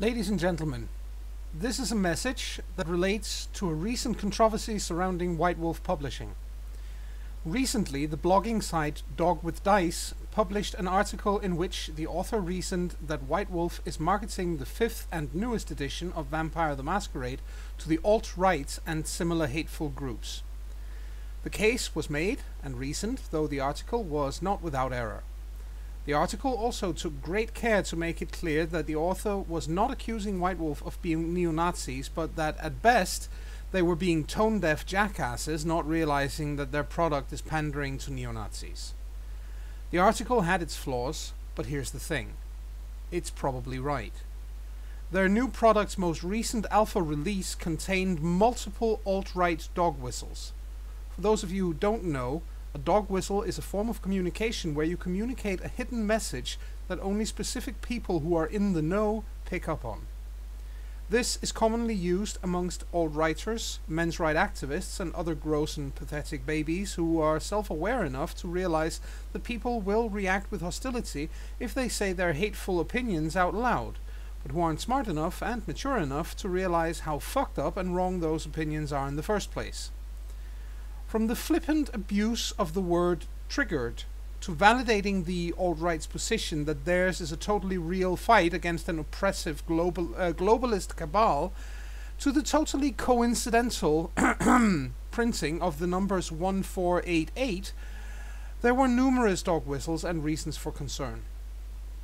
Ladies and gentlemen, this is a message that relates to a recent controversy surrounding White Wolf Publishing. Recently, the blogging site Dog with Dice published an article in which the author reasoned that White Wolf is marketing the 5th and newest edition of Vampire the Masquerade to the alt-right and similar hateful groups. The case was made and reasoned, though the article was not without error. The article also took great care to make it clear that the author was not accusing White Wolf of being neo-Nazis, but that at best they were being tone-deaf jackasses, not realizing that their product is pandering to neo-Nazis. The article had its flaws, but here's the thing. It's probably right. Their new product's most recent alpha release contained multiple alt-right dog whistles. For those of you who don't know, a dog whistle is a form of communication where you communicate a hidden message that only specific people who are in the know pick up on. This is commonly used amongst alt-righters, men's rights activists and other gross and pathetic babies who are self-aware enough to realize that people will react with hostility if they say their hateful opinions out loud, but who aren't smart enough and mature enough to realize how fucked up and wrong those opinions are in the first place. From the flippant abuse of the word triggered, to validating the alt-right's position that theirs is a totally real fight against an oppressive globalist cabal, to the totally coincidental printing of the numbers 1488, there were numerous dog whistles and reasons for concern.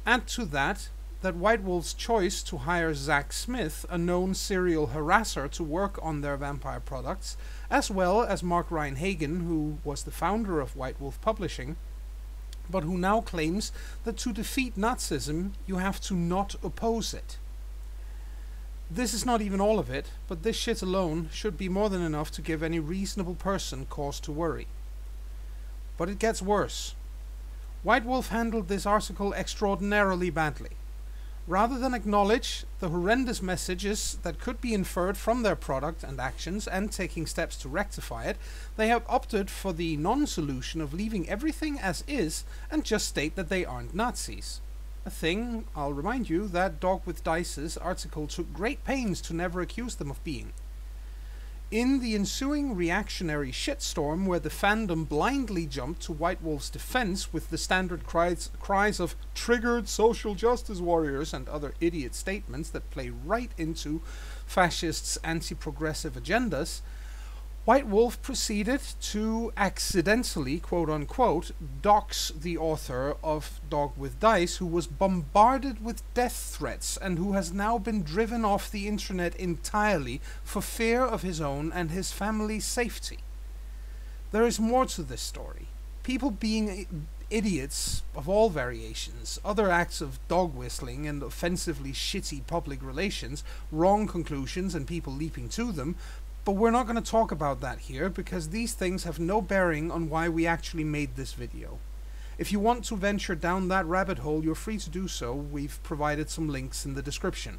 Add to that White Wolf's choice to hire Zach Smith, a known serial harasser, to work on their vampire products, as well as Mark Rein-Hagen, who was the founder of White Wolf Publishing, but who now claims that to defeat Nazism you have to not oppose it. This is not even all of it, but this shit alone should be more than enough to give any reasonable person cause to worry. But it gets worse. White Wolf handled this article extraordinarily badly. Rather than acknowledge the horrendous messages that could be inferred from their product and actions and taking steps to rectify it, they have opted for the non-solution of leaving everything as is and just state that they aren't Nazis. A thing, I'll remind you, that Dog with Dice's article took great pains to never accuse them of being. In the ensuing reactionary shitstorm where the fandom blindly jumped to White Wolf's defense with the standard cries of triggered social justice warriors and other idiot statements that play right into fascists' anti-progressive agendas, White Wolf proceeded to accidentally, quote-unquote, dox the author of Dog with Dice, who was bombarded with death threats and who has now been driven off the internet entirely for fear of his own and his family's safety. There is more to this story. People being idiots of all variations, other acts of dog whistling and offensively shitty public relations, wrong conclusions and people leaping to them. But we're not going to talk about that here because these things have no bearing on why we actually made this video. If you want to venture down that rabbit hole, you're free to do so. We've provided some links in the description.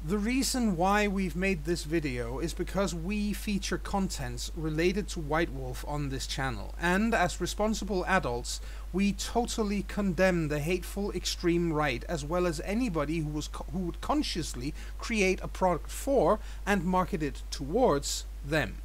The reason why we've made this video is because we feature contents related to White Wolf on this channel, and as responsible adults, we totally condemn the hateful extreme right, as well as anybody who would consciously create a product for and market it towards them.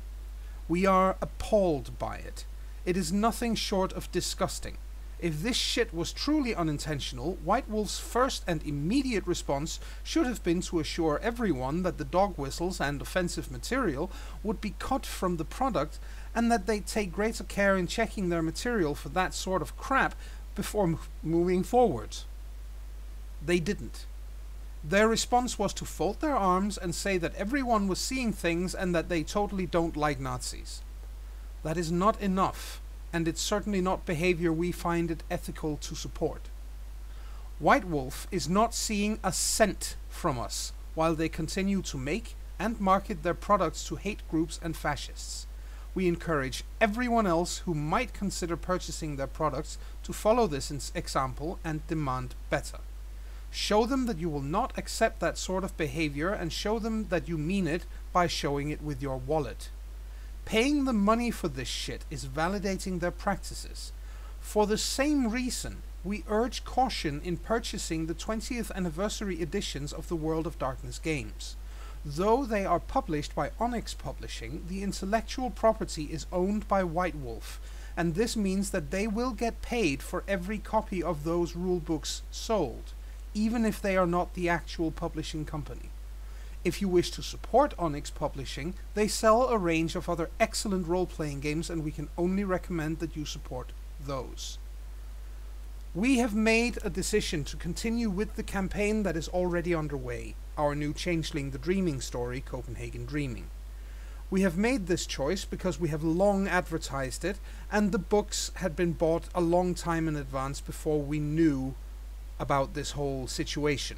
We are appalled by it. It is nothing short of disgusting. If this shit was truly unintentional, White Wolf's first and immediate response should have been to assure everyone that the dog whistles and offensive material would be cut from the product and that they take greater care in checking their material for that sort of crap before moving forward. They didn't. Their response was to fold their arms and say that everyone was seeing things and that they totally don't like Nazis. That is not enough. And it's certainly not behavior we find it ethical to support. White Wolf is not seeing a cent from us while they continue to make and market their products to hate groups and fascists. We encourage everyone else who might consider purchasing their products to follow this example and demand better. Show them that you will not accept that sort of behavior and show them that you mean it by showing it with your wallet. Paying them money for this shit is validating their practices. For the same reason, we urge caution in purchasing the 20th anniversary editions of the World of Darkness games. Though they are published by Onyx Publishing, the intellectual property is owned by White Wolf, and this means that they will get paid for every copy of those rulebooks sold, even if they are not the actual publishing company. If you wish to support Onyx Publishing, they sell a range of other excellent role-playing games, and we can only recommend that you support those. We have made a decision to continue with the campaign that is already underway, our new Changeling the Dreaming story, Copenhagen Dreaming. We have made this choice because we have long advertised it, and the books had been bought a long time in advance before we knew about this whole situation.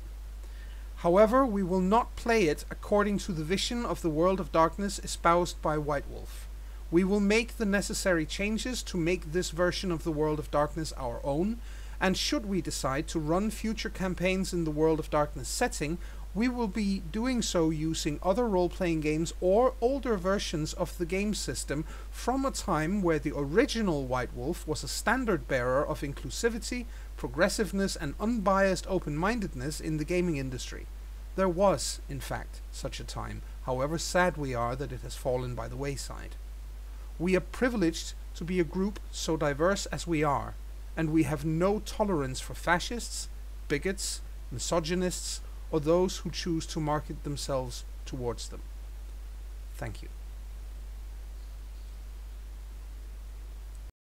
However, we will not play it according to the vision of the World of Darkness espoused by White Wolf. We will make the necessary changes to make this version of the World of Darkness our own, and should we decide to run future campaigns in the World of Darkness setting, we will be doing so using other role-playing games or older versions of the game system from a time where the original White Wolf was a standard bearer of inclusivity, progressiveness, and unbiased open-mindedness in the gaming industry. There was, in fact, such a time, however sad we are that it has fallen by the wayside. We are privileged to be a group so diverse as we are, and we have no tolerance for fascists, bigots, misogynists, or those who choose to market themselves towards them. Thank you.